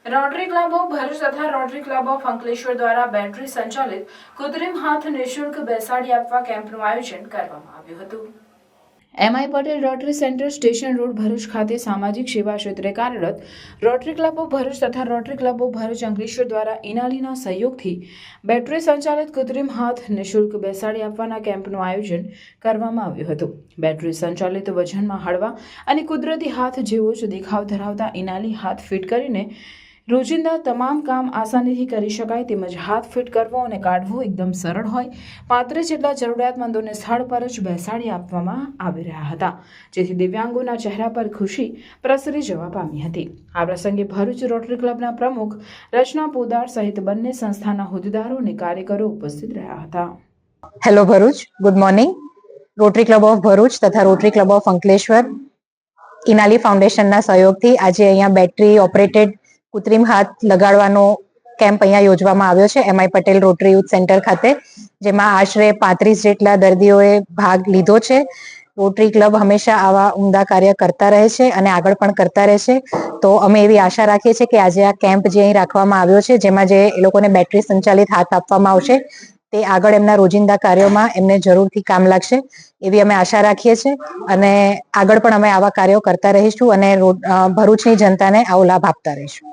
Rotary club of Bharuch તથા rotary club of Ankleshwar દ્વારા battery સંચાલિત કૃત્રિમ હાથ નિઃશુલ્ક બેસાડી આપવા કેમ્પનું આયોજન કરવામાં આવ્યું હતું। MI Patel rotary centre station road Bharuch ખાતે સામાજિક સેવા ક્ષેત્રે કાર્યરત રોટરી ક્લબ ઓફ ભરૂચ તથા rotary club of Bharuch Ankleshwar દ્વારા ઇનાલીના સહયોગથી બેટરી સંચાલિત કૃત્રિમ હાથ નિઃશુલ્ક બેસાડી આપવાના કેમ્પનું આયોજન કરવામાં આવ્યું હતું। બેટરી સંચાલિત વજનમાં હળવા અને કુદરતી હાથ જેવો જ દેખાવ ધરાવતા ઇનાલી હાથ ફિટ કરીને રોજિંદા તમામ કામ આસાનીથી કરી શકાય તેમજ હાથ ફિટ કરવો અને કાઢવો એકદમ સરળ હોય 35 જેટલા જરૂરિયાતમંદોને સ્થળ પર જ બેસાડી આપવામાં આવી રહ્યા હતા, જેથી દિવ્યાંગોના ચહેરા પર ખુશી પ્રસરી જવા પામી હતી। આ પ્રસંગે ભરૂચ રોટરી ક્લબના પ્રમુખ રચના પોદાર સહિત બંને સંસ્થાના હોદ્દેદારો અને કાર્યકરો ઉપસ્થિત રહ્યા હતા। Hello Bharuch, good morning. Rotary club of Bharuch તથા રોટરી ક્લબ ઓફ અંકલેશ્વર ઇનાલી ફાઉન્ડેશનના સહયોગથી આજે અહીંયા બેટરી ઓપરેટેડ કૃત્રિમ હાથ લગાડવાનો કેમ્પ અહીંયા યોજવામાં આવ્યો છે MI Patel rotary youth centre ખાતે, જેમાં આશરે 35 જેટલા દર્દીઓએ ભાગ લીધો છે। રોટરી ક્લબ હંમેશા આવા ઉમદા કાર્ય કરતા રહે છે અને આગળ પણ કરતા રહેશે। તો અમે એવી આશા રાખીએ છીએ કે આજે આ કેમ્પ જે અહીં રાખવામાં આવ્યો છે, જેમાં જે એ લોકોને બેટરી સંચાલિત હાથ આપવામાં આવશે તે આગળ એમના રોજિંદા કાર્યોમાં એમને જરૂરથી કામ લાગશે એવી અમે આશા રાખીએ છીએ અને આગળ પણ અમે આવા કાર્યો કરતા રહીશું અને ભરૂચની જનતાને આવો લાભ આપતા રહીશું।